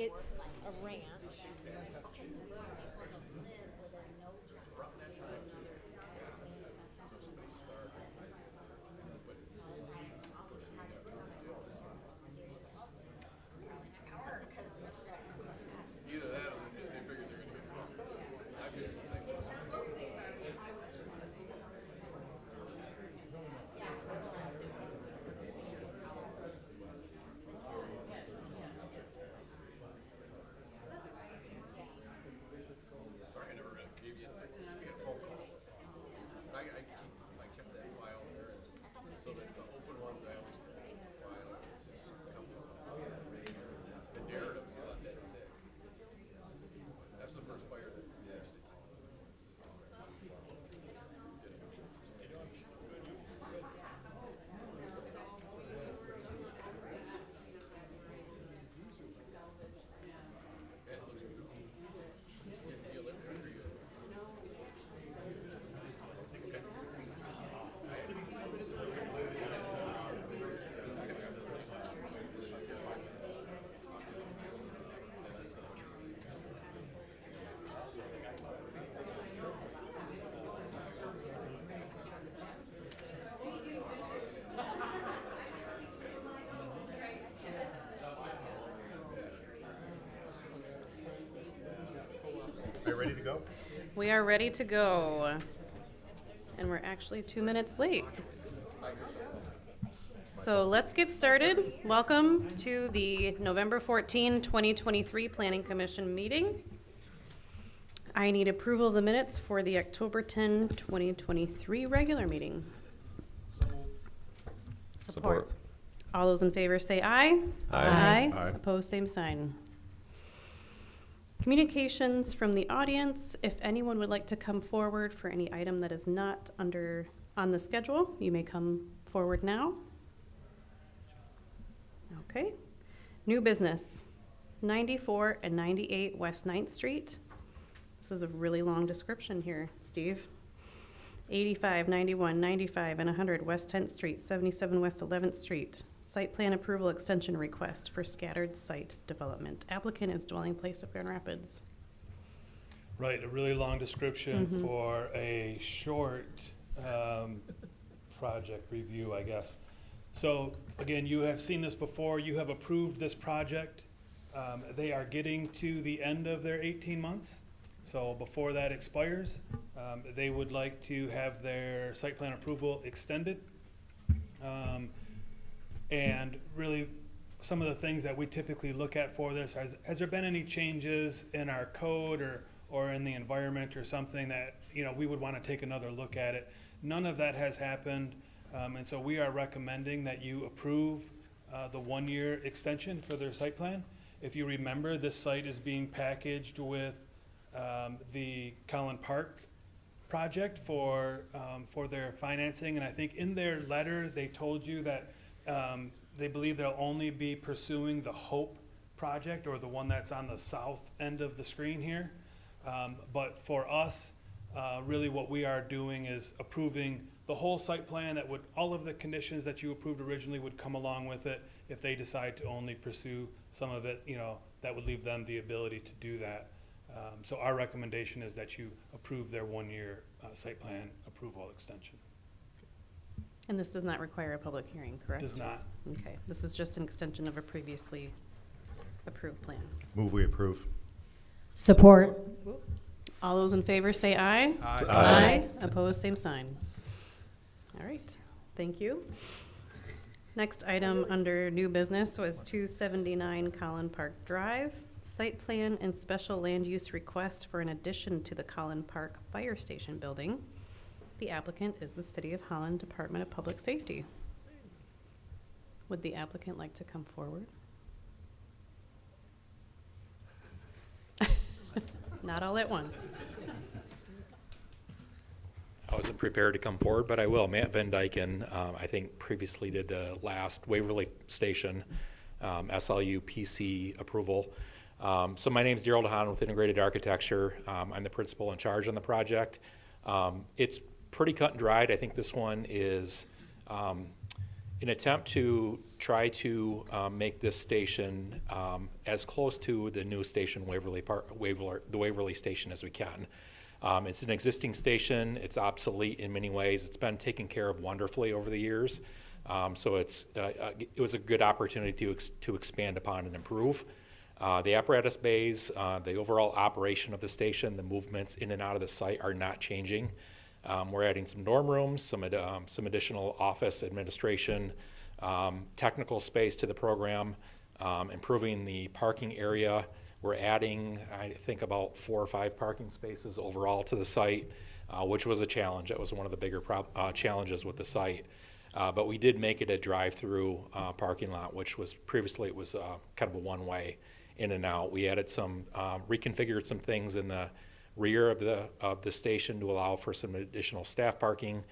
It's a ranch. Either that or they figured they're going to get drunk. I've just thinking. Sorry, I never really gave you anything. We had a phone call. But I kept that file there, so that the open ones I always keep in the file. It's just comes up. The narrative is not that thick. That's the first fire that we used it. Are you ready to go? We are ready to go. And we're actually 2 minutes late. So let's get started. Welcome to the November 14, 2023 Planning Commission meeting. I need approval of the minutes for the October 10, 2023 regular meeting. Support. All those in favor say aye. Aye. Aye. Opposed, same sign. Communications from the audience. If anyone would like to come forward for any item that is not on the schedule, you may come forward now. Okay. New business, 94 and 98 West 9th Street. This is a really long description here, Steve. 85, 91, 95, and 100 West 10th Street, 77 West 11th Street. Site plan approval extension request for scattered site development. Applicant is Dwelling Place of Grand Rapids. Right, a really long description for a short project review, I guess. So again, you have seen this before. You have approved this project. They are getting to the end of their 18 months. So before that expires, they would like to have their site plan approval extended. And really, some of the things that we typically look at for this, has there been any changes in our code or in the environment or something that, we would want to take another look at it? None of that has happened. And so we are recommending that you approve the 1-year extension for their site plan. If you remember, this site is being packaged with the Holland Park project for their financing. And I think in their letter, they told you that they believe they'll only be pursuing the Hope project, or the one that's on the south end of the screen here. But for us, really what we are doing is approving the whole site plan. That would, all of the conditions that you approved originally would come along with it. If they decide to only pursue some of it, that would leave them the ability to do that. So our recommendation is that you approve their 1-year site plan approval extension. And this does not require a public hearing, correct? Does not. Okay, this is just an extension of a previously approved plan. Move we approve. Support. All those in favor say aye. Aye. Aye. Opposed, same sign. All right, thank you. Next item under new business was 279 Holland Park Drive. Site plan and special land use request for an addition to the Holland Park Fire Station building. The applicant is the City of Holland Department of Public Safety. Would the applicant like to come forward? Not all at once. I wasn't prepared to come forward, but I will. Matt Van Dyken, I think previously did the last Waverly Station SLU PC approval. So my name's Daryl DeHaan with Integrated Architecture. I'm the principal in charge on the project. It's pretty cut and dried. I think this one is an attempt to try to make this station as close to the new station the Waverly Station as we can. It's an existing station. It's obsolete in many ways. It's been taken care of wonderfully over the years. So it was a good opportunity to expand upon and improve. The apparatus bays, the overall operation of the station, the movements in and out of the site are not changing. We're adding some dorm rooms, some additional office administration, technical space to the program, improving the parking area. We're adding, I think, about 4 or 5 parking spaces overall to the site, which was a challenge. That was one of the bigger challenges with the site. But we did make it a drive-through parking lot, which was previously it was kind of a one-way in and out. We added some, reconfigured some things in the rear of the station to allow for some additional staff parking.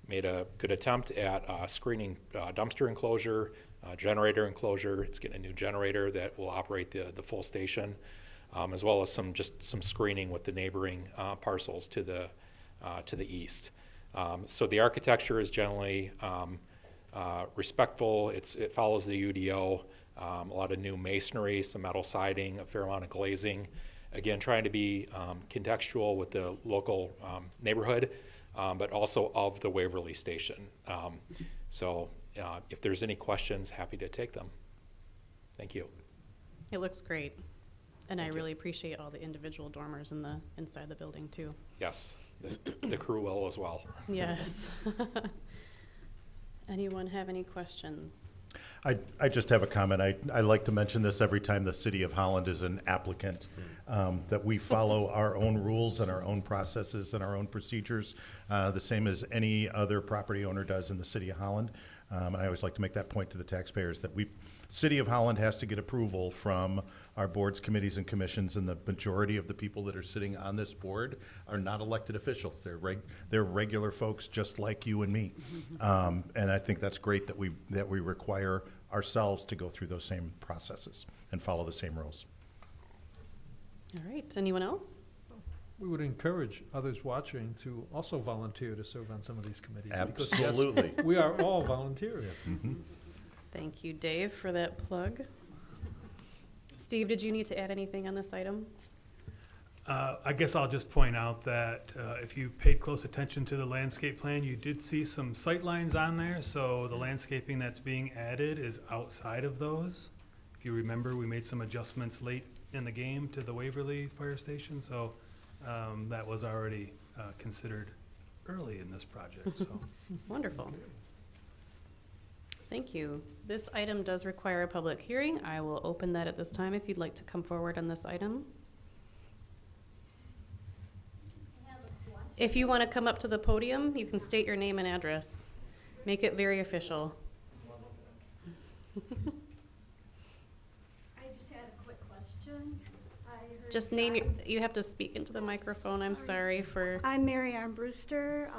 Made a good attempt at screening dumpster enclosure, generator enclosure. It's getting a new generator that will operate the full station, as well as some screening with the neighboring parcels to the east. So the architecture is generally respectful. It follows the UDO. A lot of new masonry, some metal siding, a fair amount of glazing. Again, trying to be contextual with the local neighborhood, but also of the Waverly Station. So if there's any questions, happy to take them. Thank you. It looks great. And I really appreciate all the individual dormers inside the building too. Yes, the crew will as well. Yes. Anyone have any questions? I just have a comment. I like to mention this every time the city of Holland is an applicant, that we follow our own rules and our own processes and our own procedures, the same as any other property owner does in the city of Holland. And I always like to make that point to the taxpayers that City of Holland has to get approval from our boards, committees, and commissions, and the majority of the people that are sitting on this board are not elected officials. They're regular folks just like you and me. And I think that's great that we require ourselves to go through those same processes and follow the same rules. All right, anyone else? We would encourage others watching to also volunteer to serve on some of these committees. because, yes, Absolutely. we are all volunteers. Thank you, Dave, for that plug. Steve, did you need to add anything on this item? I guess I'll just point out that if you paid close attention to the landscape plan, you did see some sight lines on there. So the landscaping that's being added is outside of those. If you remember, we made some adjustments late in the game to the Waverly Fire Station. So that was already considered early in this project. So Wonderful. Thank you. This item does require a public hearing. I will open that at this time if you'd like to come forward on this item. If you want to come up to the podium, you can state your name and address. Make it very official. I just had a quick question. Just name you have to speak into the microphone. I'm sorry for, I'm Mary Ann Brewster,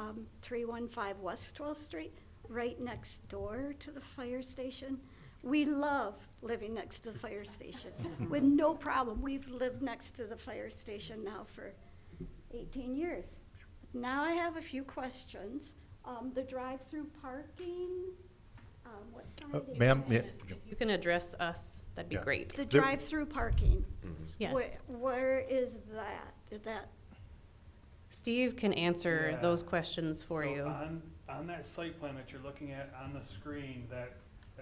315 West 12th Street, right next door to the fire station. We love living next to the fire station with no problem. We've lived next to the fire station now for 18 years. Now I have a few questions. The drive-through parking, what sign? did Ma'am, you yeah, have? you can address us. That'd be Yeah. great. The There- drive-through parking. Yes. Where is that? Is that, Steve can answer Yeah. those questions for So you. On that site plan that you're looking at on the screen, that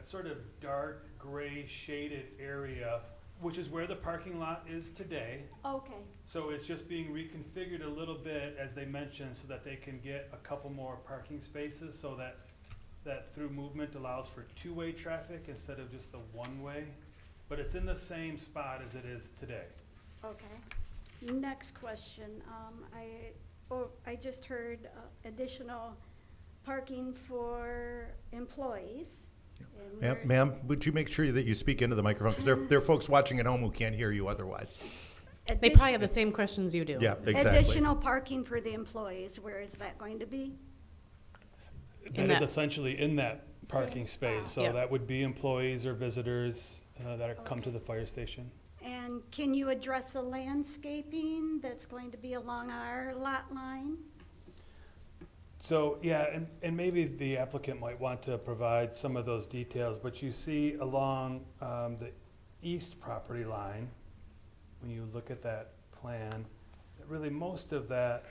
sort of dark gray shaded area, which is where the parking lot is today. okay. So it's just being reconfigured a little bit, as they mentioned, so that they can get a couple more parking spaces, so that through movement allows for two-way traffic instead of just the one-way. But it's in the same spot as it is today. Okay. Next question. I just heard additional parking for employees. And where- Ma'am, would you make sure that you speak into the microphone? Because there are folks watching at home who can't hear you otherwise. They probably have the same questions you do. Yeah, exactly. Additional parking for the employees, where is that going to be? That is that- essentially in that parking Same space. spot. So Yep. that would be employees or visitors that are come to the fire station. And can you address the landscaping that's going to be along our lot line? So, yeah, and maybe the applicant might want to provide some of those details, but you see along the east property line, when you look at that plan, that really most of that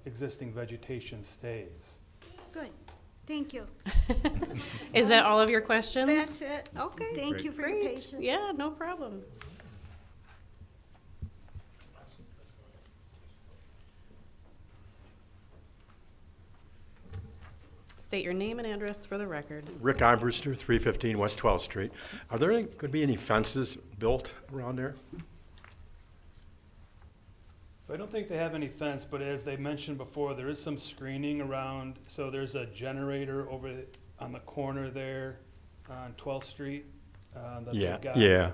existing vegetation stays. Good, thank you. Is that all of your questions? That's it. Okay. Thank you for your Great. patience. Yeah, no problem. State your name and address for the record. Rick Armbruster, 315 West 12th Street. Are there going to be any fences built around there? So I don't think they have any fence, but as they mentioned before, there is some screening around. So there's a generator over on the corner there on 12th Street. That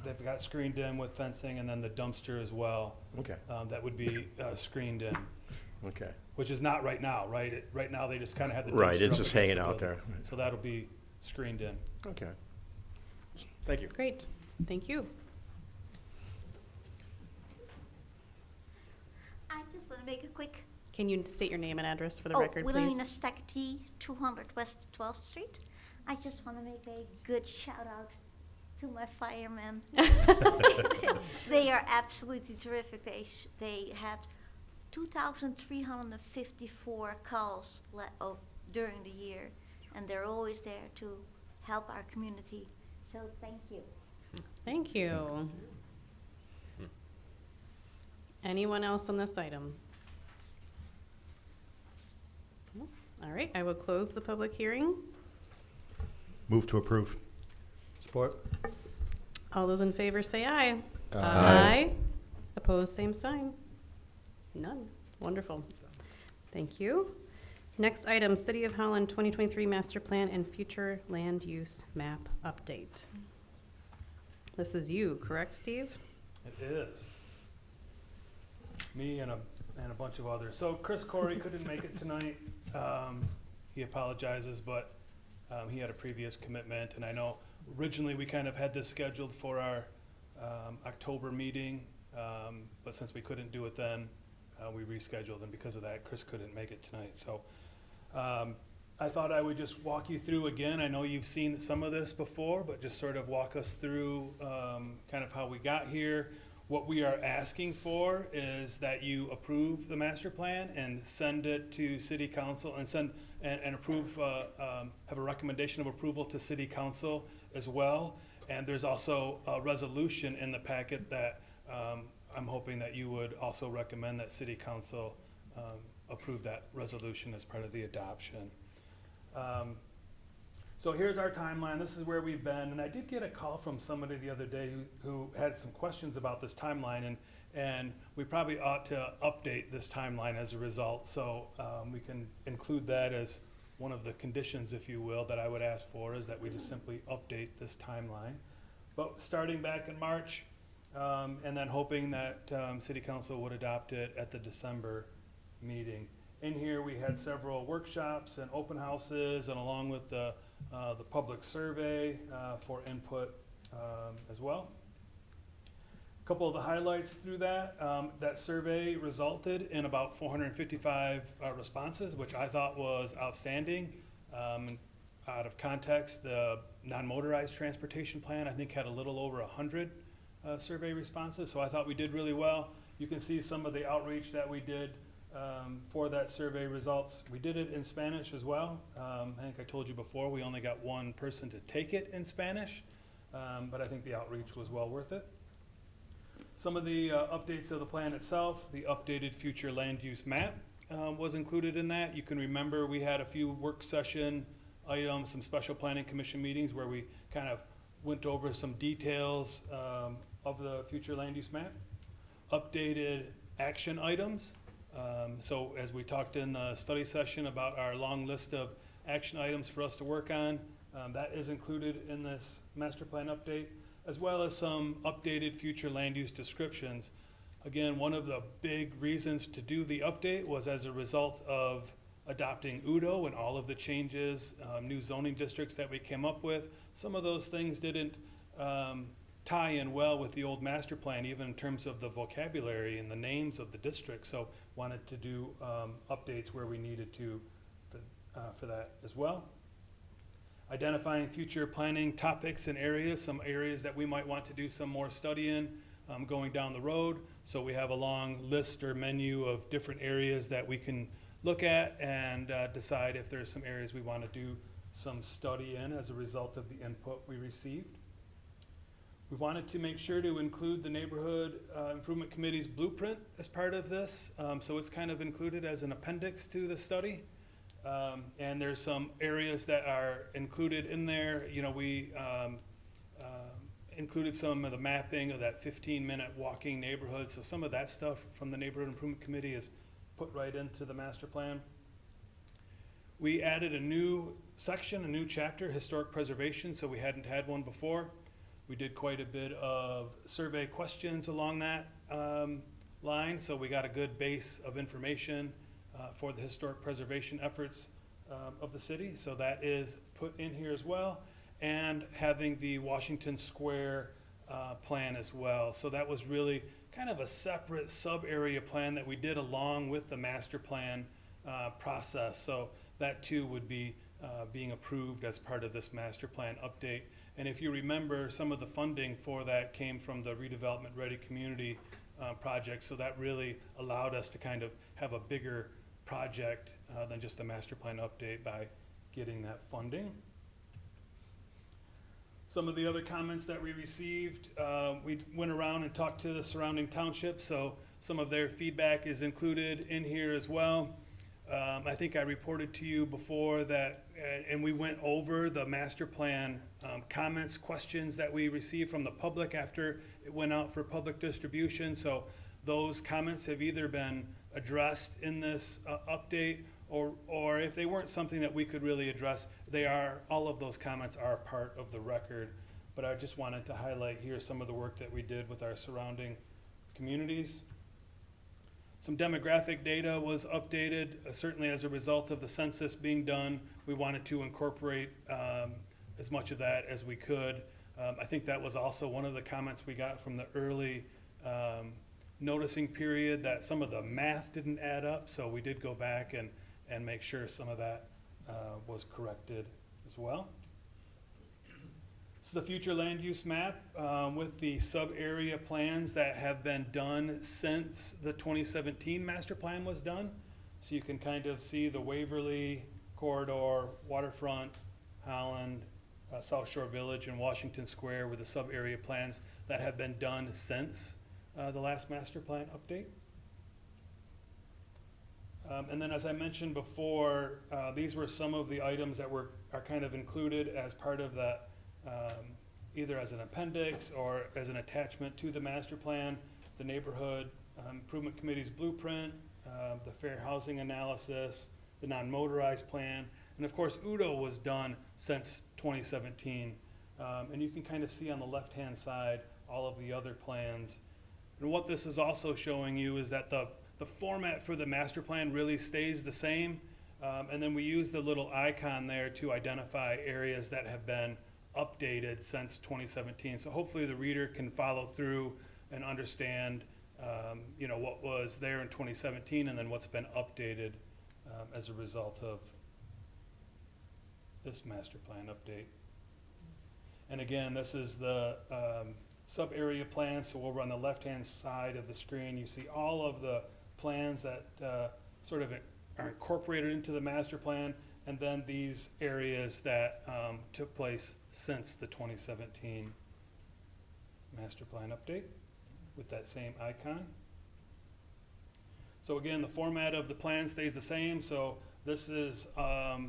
they've got screened in with fencing, and then the dumpster as well. Okay, That would be screened in, okay. which is not right now, right? Right now, they just kind of have the dumpster Right, it's up just against hanging the out building. there. So that'll be screened in. Okay. Thank you. Great, thank you. I just want to make a quick. Can you state your name and address for the record, Wilhelmina please? Stackety, 200 West 12th Street. I just want to make a good shout out to my firemen. They are absolutely terrific. They had 2,354 calls during the year, and they're always there to help our community. So thank you. Thank you. Anyone else on this item? No? All right, I will close the public hearing. Move to approve. Support. All those in favor say aye. Aye. Opposed, same sign. None. Wonderful. Thank you. Next item, City of Holland 2023 Master Plan and Future Land Use Map Update. This is you, correct, Steve? It is. Me and a bunch of others. So Chris Corey couldn't make it tonight. He apologizes, but he had a previous commitment, and I know originally we kind of had this scheduled for our October meeting, but since we couldn't do it then, we rescheduled, and because of that, Chris couldn't make it tonight. So I thought I would just walk you through again. I know you've seen some of this before, but just sort of walk us through kind of how we got here. What we are asking for is that you approve the master plan and send it to city council and approve, have a recommendation of approval to city council as well. And there's also a resolution in the packet that I'm hoping that you would also recommend that city council approve that resolution as part of the adoption. So here's our timeline. This is where we've been. And I did get a call from somebody the other day who had some questions about this timeline. And we probably ought to update this timeline as a result. So we can include that as one of the conditions, if you will, that I would ask for, is that we just simply update this timeline. But starting back in March, and then hoping that City Council would adopt it at the December meeting. In here, we had several workshops and open houses, and along with the public survey for input as well. A couple of the highlights through that, that survey resulted in about 455 responses, which I thought was outstanding. Out of context, the non-motorized transportation plan, I think, had a little over 100 survey responses, so I thought we did really well. You can see some of the outreach that we did for that survey results. We did it in Spanish as well. I think I told you before, we only got one person to take it in Spanish, but I think the outreach was well worth it. Some of the updates of the plan itself, the updated future land use map was included in that. You can remember we had a few work session items, some special planning commission meetings where we kind of went over some details of the future land use map. Updated action items. So as we talked in the study session about our long list of action items for us to work on, that is included in this master plan update, as well as some updated future land use descriptions. Again, one of the big reasons to do the update was as a result of adopting UDO and all of the changes, new zoning districts that we came up with. Some of those things didn't tie in well with the old master plan, even in terms of the vocabulary and the names of the districts. So wanted to do updates where we needed to for that as well. Identifying future planning topics and areas, some areas that we might want to do some more study in going down the road. So we have a long list or menu of different areas that we can look at and decide if there's some areas we want to do some study in as a result of the input we received. We wanted to make sure to include the Neighborhood Improvement Committee's blueprint as part of this, so it's kind of included as an appendix to the study. And there's some areas that are included in there. You know, we included some of the mapping of that 15-minute walking neighborhood, so some of that stuff from the Neighborhood Improvement Committee is put right into the master plan. We added a new section, a new chapter, historic preservation, so we hadn't had one before. We did quite a bit of survey questions along that line, so we got a good base of information for the historic preservation efforts of the city. So that is put in here as well, and having the Washington Square plan as well. So that was really kind of a separate sub-area plan that we did along with the master plan process. So that too would be being approved as part of this master plan update. And if you remember, some of the funding for that came from the Redevelopment Ready Community project. So that really allowed us to kind of have a bigger project than just a master plan update by getting that funding. Some of the other comments that we received, we went around and talked to the surrounding townships, so some of their feedback is included in here as well. I think I reported to you before that, and we went over the master plan comments, questions that we received from the public after it went out for public distribution. So those comments have either been addressed in this update, or if they weren't something that we could really address, all of those comments are part of the record. But I just wanted to highlight here some of the work that we did with our surrounding communities. Some demographic data was updated, certainly as a result of the census being done. We wanted to incorporate as much of that as we could. I think that was also one of the comments we got from the early noticing period, that some of the math didn't add up, so we did go back and make sure some of that was corrected as well. So the future land use map with the sub-area plans that have been done since the 2017 master plan was done. So you can kind of see the Waverly corridor, waterfront, Holland, South Shore Village, and Washington Square with the sub-area plans that have been done since the last master plan update. And then, as I mentioned before, these were some of the items that are kind of included as part of that, either as an appendix or as an attachment to the master plan, the Neighborhood Improvement Committee's blueprint, the fair housing analysis, the non-motorized plan, and of course UDO was done since 2017. And you can kind of see on the left-hand side all of the other plans. And what this is also showing you is that the format for the master plan really stays the same. And then we use the little icon there to identify areas that have been updated since 2017. So hopefully the reader can follow through and understand what was there in 2017 and then what's been updated as a result of this master plan update. And again, this is the sub-area plan. So over on the left-hand side of the screen, you see all of the plans that sort of are incorporated into the master plan, and then these areas that took place since the 2017 master plan update with that same icon. So again, the format of the plan stays the same. So this is a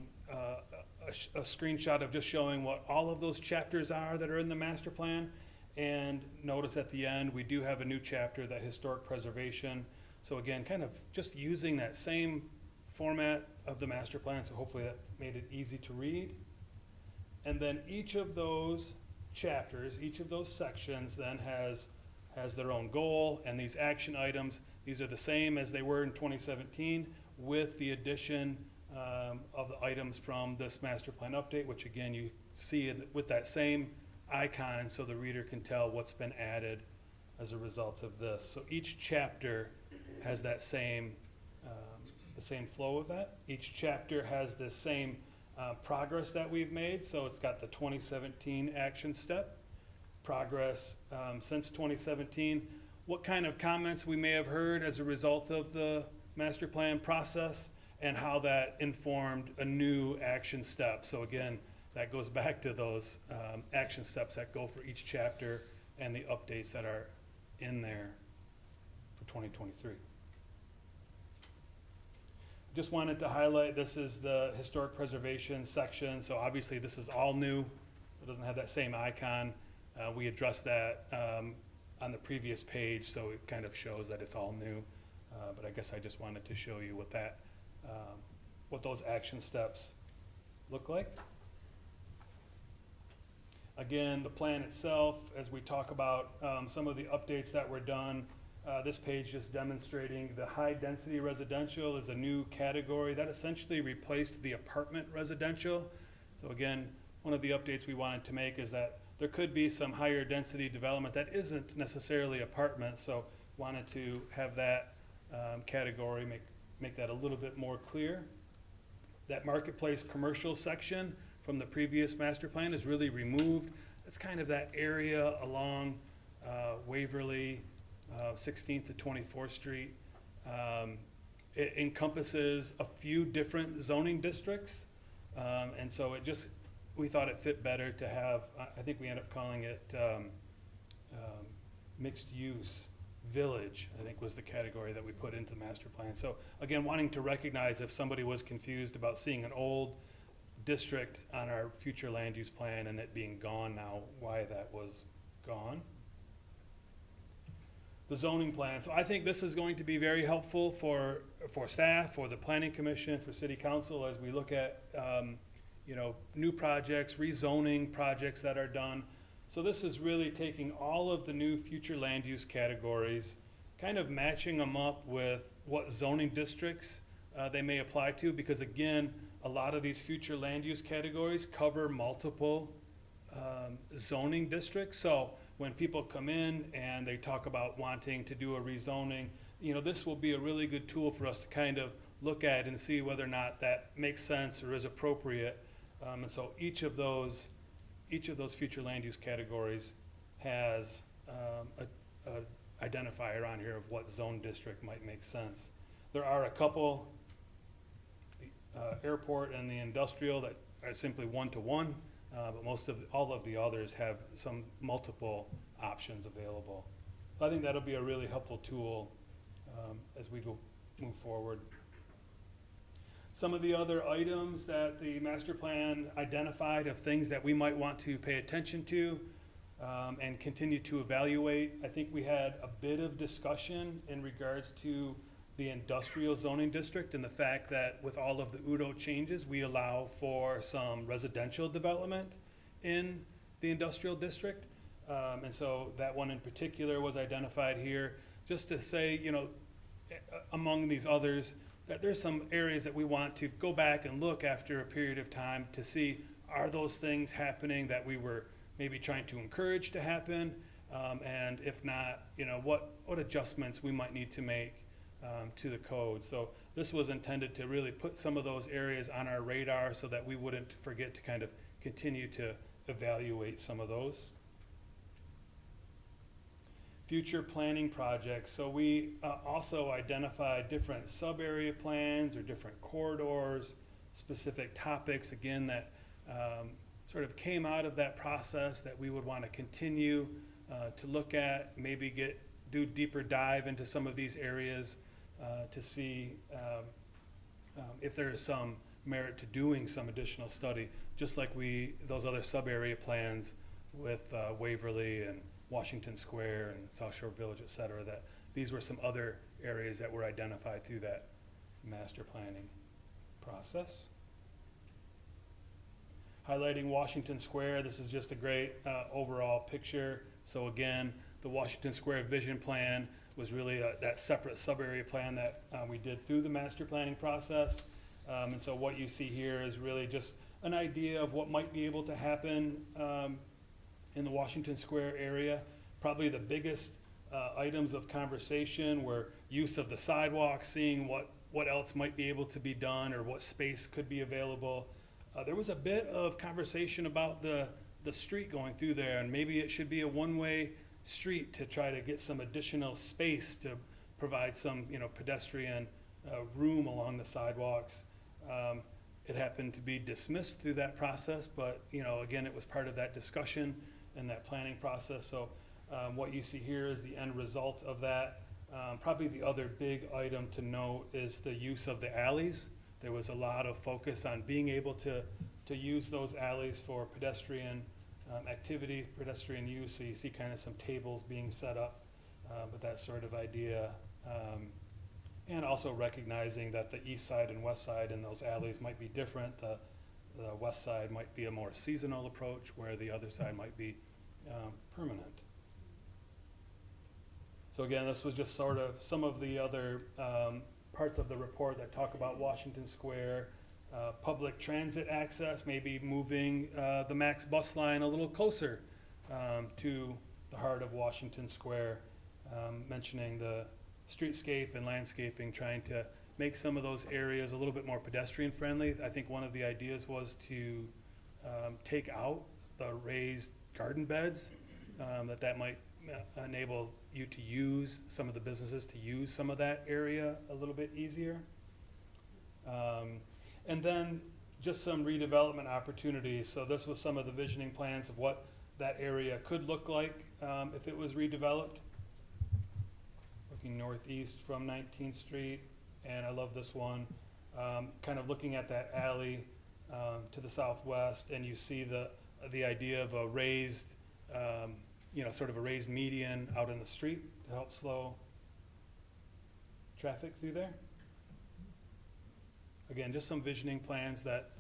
screenshot of just showing what all of those chapters are that are in the master plan. And notice at the end, we do have a new chapter, that historic preservation. So again, kind of just using that same format of the master plan, so hopefully that made it easy to read. And then each of those chapters, each of those sections then has their own goal, and these action items, these are the same as they were in 2017 with the addition of the items from this master plan update, which again you see with that same icon so the reader can tell what's been added as a result of this. So each chapter has that same the same flow of that. Each chapter has the same progress that we've made, so it's got the 2017 action step, progress since 2017, what kind of comments we may have heard as a result of the master plan process, and how that informed a new action step. So again, that goes back to those action steps that go for each chapter and the updates that are in there for 2023. Just wanted to highlight, this is the historic preservation section, so obviously this is all new, so it doesn't have that same icon. We addressed that on the previous page, so it kind of shows that it's all new. But I guess I just wanted to show you what those action steps look like. Again, the plan itself, as we talk about some of the updates that were done, this page is demonstrating the high-density residential is a new category that essentially replaced the apartment residential. So again, one of the updates we wanted to make is that there could be some higher density development that isn't necessarily apartments, so wanted to have that category, make that a little bit more clear. That marketplace commercial section from the previous master plan is really removed. It's kind of that area along Waverly, 16th to 24th Street. It encompasses a few different zoning districts, and so we thought it fit better to have, I think we end up calling it mixed use village, I think was the category that we put into the master plan. So again, wanting to recognize if somebody was confused about seeing an old district on our future land use plan and it being gone now, why that was gone. The zoning plan. So I think this is going to be very helpful for staff, for the planning commission, for city council as we look at new projects, rezoning projects that are done. So this is really taking all of the new future land use categories, kind of matching them up with what zoning districts they may apply to, because again, a lot of these future land use categories cover multiple zoning districts. So when people come in and they talk about wanting to do a rezoning, this will be a really good tool for us to kind of look at and see whether or not that makes sense or is appropriate. And so each of those future land use categories has a identifier on here of what zone district might make sense. There are a couple, the airport and the industrial, that are simply one-to-one, but all of the others have some multiple options available. So I think that'll be a really helpful tool as we move forward. Some of the other items that the master plan identified of things that we might want to pay attention to and continue to evaluate. I think we had a bit of discussion in regards to the industrial zoning district and the fact that with all of the UDO changes, we allow for some residential development in the industrial district. And so that one in particular was identified here, just to say, among these others, that there's some areas that we want to go back and look after a period of time to see, are those things happening that we were maybe trying to encourage to happen? And if not, what adjustments we might need to make to the code. So this was intended to really put some of those areas on our radar so that we wouldn't forget to kind of continue to evaluate some of those. Future planning projects. So we also identified different sub-area plans or different corridors, specific topics, again, that sort of came out of that process that we would want to continue to look at, maybe do deeper dive into some of these areas to see if there is some merit to doing some additional study, just like those other sub-area plans with Waverly and Washington Square and South Shore Village, et cetera, that these were some other areas that were identified through that master planning process. Highlighting Washington Square, this is just a great overall picture. So again, the Washington Square vision plan was really that separate sub-area plan that we did through the master planning process. And so what you see here is really just an idea of what might be able to happen in the Washington Square area. Probably the biggest items of conversation were use of the sidewalk, seeing what what else might be able to be done or what space could be available. There was a bit of conversation about the street going through there, and maybe it should be a one-way street to try to get some additional space to provide some, pedestrian room along the sidewalks. It happened to be dismissed through that process, but, again, it was part of that discussion and that planning process. So what you see here is the end result of that. Probably the other big item to note is the use of the alleys. There was a lot of focus on being able to use those alleys for pedestrian activity, pedestrian use. So you see kind of some tables being set up with that sort of idea. And also recognizing that the east side and west side in those alleys might be different. The west side might be a more seasonal approach, where the other side might be permanent. So again, this was just sort of some of the other parts of the report that talk about Washington Square, public transit access, maybe moving the Max bus line a little closer to the heart of Washington Square, mentioning the streetscape and landscaping, trying to make some of those areas a little bit more pedestrian friendly. I think one of the ideas was to take out the raised garden beds, that might enable you to use some of the businesses to use some of that area a little bit easier. And then just some redevelopment opportunities. So this was some of the visioning plans of what that area could look like if it was redeveloped. Looking northeast from 19th Street, and I love this one. Kind of looking at that alley to the southwest, and you see the idea of a raised, sort of a raised median out in the street to help slow traffic through there. Again, just some visioning plans that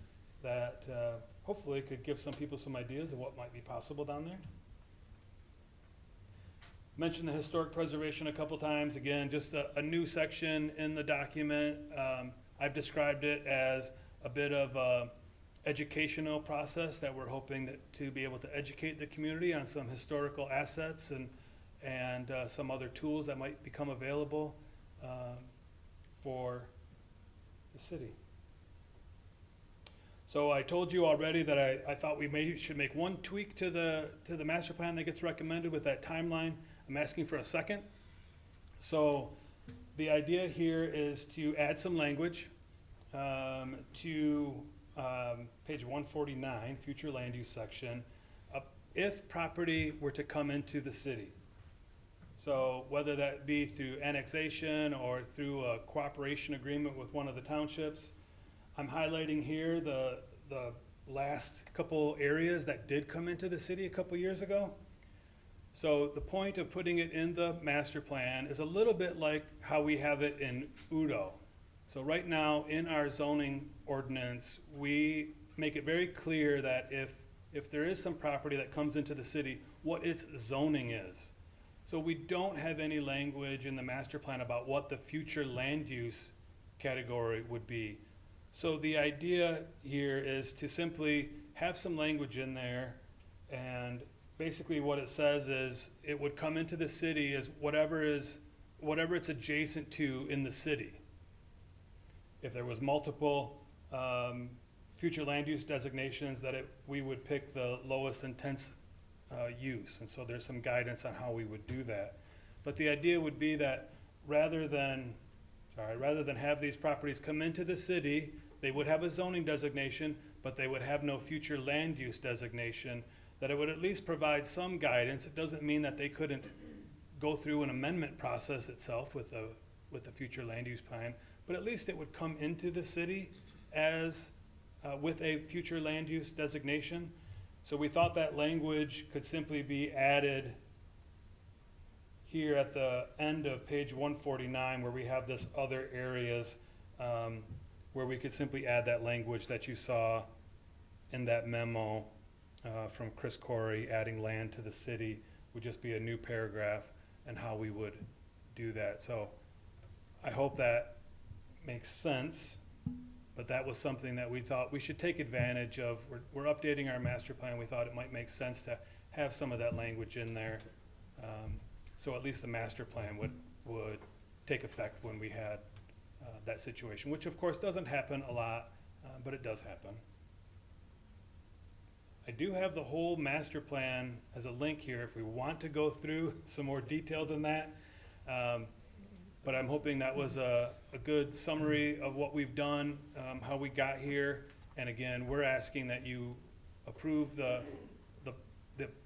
hopefully could give some people some ideas of what might be possible down there. Mentioned the historic preservation a couple times. Again, just a new section in the document. I've described it as a bit of a educational process that we're hoping to be able to educate the community on some historical assets and some other tools that might become available for the city. So I told you already that I thought we should make one tweak to the master plan that gets recommended with that timeline. I'm asking for a second. So the idea here is to add some language to page 149, future land use section, if property were to come into the city. So whether that be through annexation or through a cooperation agreement with one of the townships, I'm highlighting here the last couple areas that did come into the city a couple years ago. So the point of putting it in the master plan is a little bit like how we have it in Udo. So right now in our zoning ordinance, we make it very clear that if there is some property that comes into the city, what its zoning is. So we don't have any language in the master plan about what the future land use category would be. So the idea here is to simply have some language in there, and basically what it says is it would come into the city as whatever it's adjacent to in the city. If there was multiple future land use designations, we would pick the lowest intense use. And so there's some guidance on how we would do that. But the idea would be that rather than have these properties come into the city, they would have a zoning designation, but they would have no future land use designation, that it would at least provide some guidance. It doesn't mean that they couldn't go through an amendment process itself with the future land use plan, but at least it would come into the city as with a future land use designation. So we thought that language could simply be added here at the end of page 149, where we have this other areas where we could simply add that language that you saw in that memo from Chris Corey, adding land to the city would just be a new paragraph, and how we would do that. So I hope that makes sense, but that was something that we thought we should take advantage of. We're updating our master plan. We thought it might make sense to have some of that language in there. So at least the master plan would take effect when we had that situation, which of course doesn't happen a lot, but it does happen. I do have the whole master plan as a link here if we want to go through some more detail than that. But I'm hoping that was a good summary of what we've done, how we got here. And again, we're asking that you approve the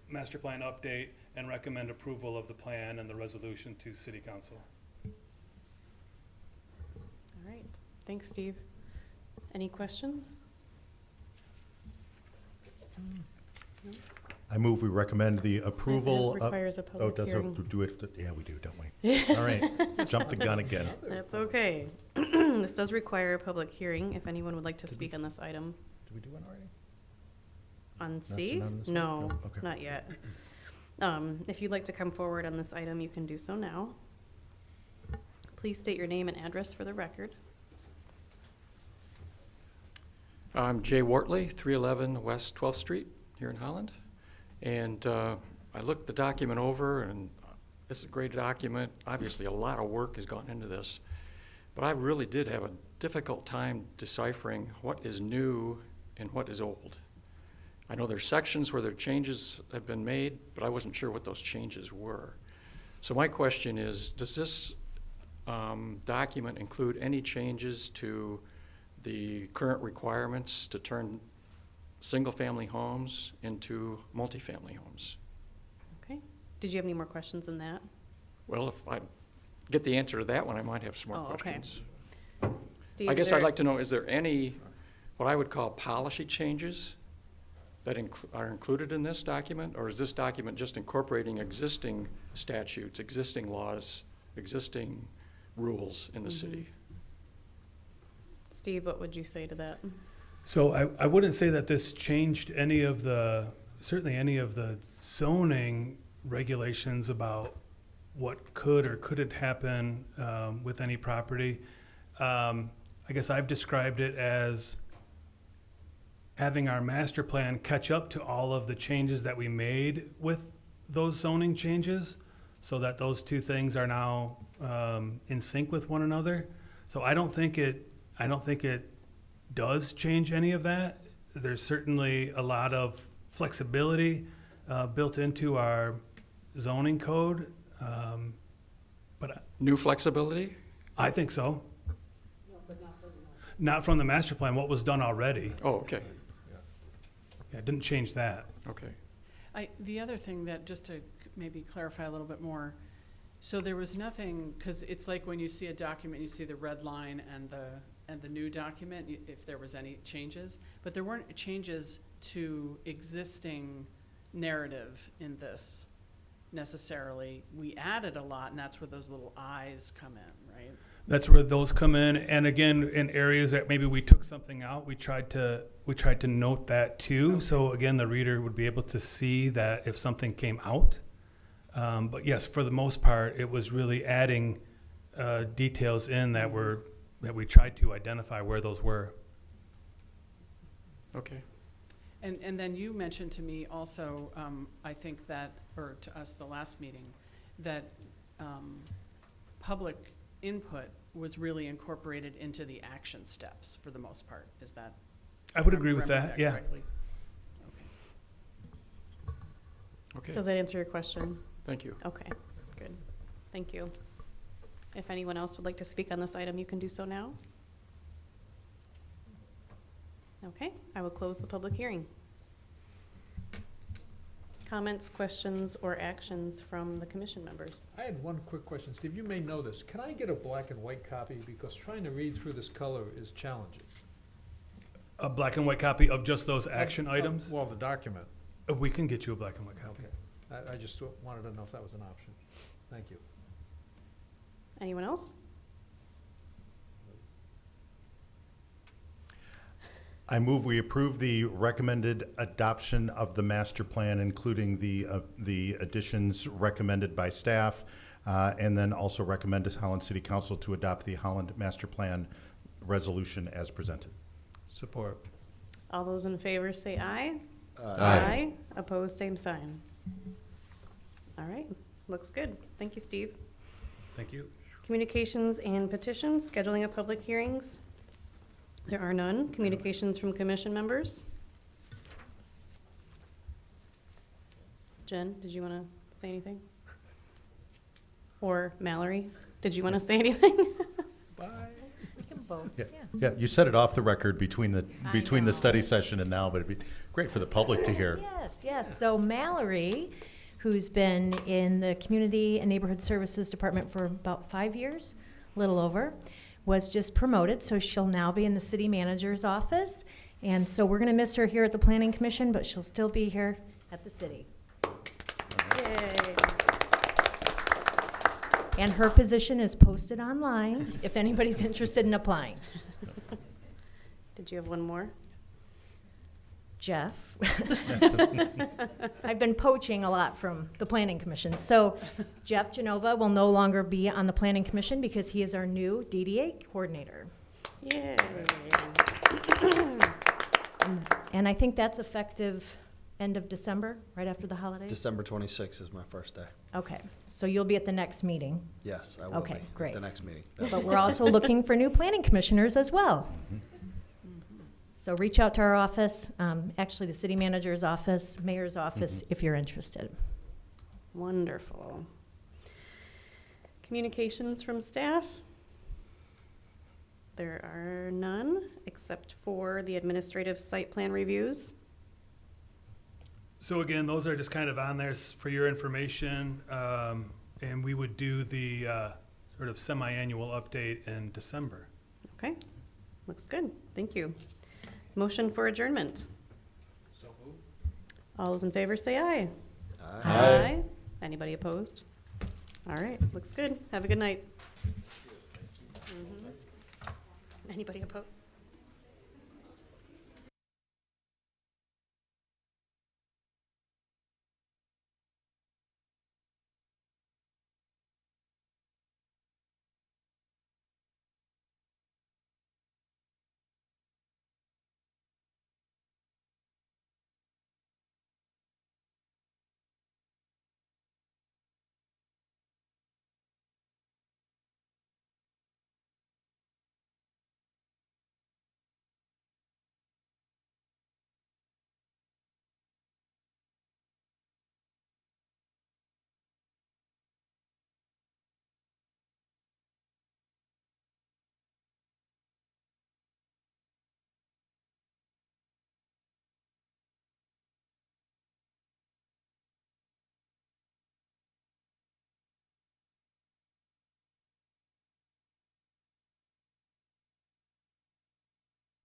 master plan update and recommend approval of the plan and the resolution to City Council. All right, thanks, Steve. Any questions? I move we recommend the approval of. requires a public hearing. Do it, yeah, we do, don't we? All right, jump the gun again. That's okay. This does require a public hearing, if anyone would like to speak on this item. Did we do one already? On C? not on this one? No, No, okay. not yet. If you'd like to come forward on this item, you can do so now. Please state your name and address for the record. I'm Jay Wortley, 311 West 12th Street here in Holland. And I looked the document over, and it's a great document. Obviously, a lot of work has gone into this. But I really did have a difficult time deciphering what is new and what is old. I know there's sections where there changes have been made, but I wasn't sure what those changes were. So my question is, does this document include any changes to the current requirements to turn single-family homes into multifamily homes? Okay. Did you have any more questions than that? Well, if I get the answer to that one, I might have some more Oh, okay. questions. Steve, I is guess there- I'd like to know, is there any, what I would call policy changes that are included in this document? Or is this document just incorporating existing statutes, existing laws, existing rules in the city? Steve, what would you say to that? So I wouldn't say that this changed any of the, certainly any of the zoning regulations about what could or couldn't happen with any property. I guess I've described it as having our master plan catch up to all of the changes that we made with those zoning changes, so that those two things are now in sync with one another. So I don't think it does change any of that. There's certainly a lot of flexibility built into our zoning code, but New flexibility? I think so. Not from the master plan, what was done already. Oh, okay, Yeah, it didn't change that. okay. The other thing that, just to maybe clarify a little bit more, so there was nothing, because it's like when you see a document, you see the red line and the new document, if there was any changes, but there weren't changes to existing narrative in this necessarily. We added a lot, and that's where those little I's come in, right? That's where those come in, and again, in areas that maybe we took something out, we tried to note that too. So again, the reader would be able to see that if something came out. But yes, for the most part, it was really adding details in that we tried to identify where those were. Okay. And then you mentioned to me also, I think that, or to us the last meeting, that public input was really incorporated into the action steps for the most part. Is that? I would agree with remember that, yeah. correctly? Okay, Does that answer your question? thank you. Okay, good. Thank you. If anyone else would like to speak on this item, you can do so now. Okay, I will close the public hearing. Comments, questions, or actions from the commission members? I had one quick question. Steve, you may know this. Can I get a black and white copy? Because trying to read through this color is challenging. A black and white copy of just those action items? Well, the document. We can get you a black and white copy. I just wanted to know if that was an option. Thank you. Anyone else? I move we approve the recommended adoption of the master plan, including the additions recommended by staff, and then also recommend to Holland City Council to adopt the Holland Master Plan resolution as presented. Support. All those in favor say aye. Aye. Opposed, same sign. All right, looks good. Thank you, Steve. Thank you. Communications and petitions, scheduling of public hearings. There are none. Communications from commission members. Jen, did you want to say anything? Or Mallory, did you want to say anything? Bye. We can both, Yeah, yeah. yeah, you set it off the record between the know. study session and now, but it'd be great for the public to hear. Yes, yes. So Mallory, who's been in the Community and Neighborhood Services Department for about 5 years, a little over, was just promoted, so she'll now be in the city manager's office. And so we're going to miss her here at the Planning Commission, but she'll still be here at the city. Yay. And her position is posted online if anybody's interested in applying. Did you have one more? Jeff. I've been poaching a lot from the Planning Commission. So Jeff Genova will no longer be on the Planning Commission because he is our new DDA coordinator. Yay. And I think that's effective end of December, right after the holidays? December 26th is my first day. Okay, so you'll be at the next meeting. Yes, I will Okay, be at great. the next meeting. But we're also looking for new planning commissioners as well. So reach out to our office, actually the city manager's office, mayor's office, if you're interested. Wonderful. Communications from staff? There are none, except for the administrative site plan reviews. So again, those are just kind of on there for your information, and we would do the sort of semi-annual update in December. Okay, looks good. Thank you. Motion for adjournment. So moved. All those in favor say aye. Aye. Anybody opposed? All right, looks good. Have a good night. Anybody opposed?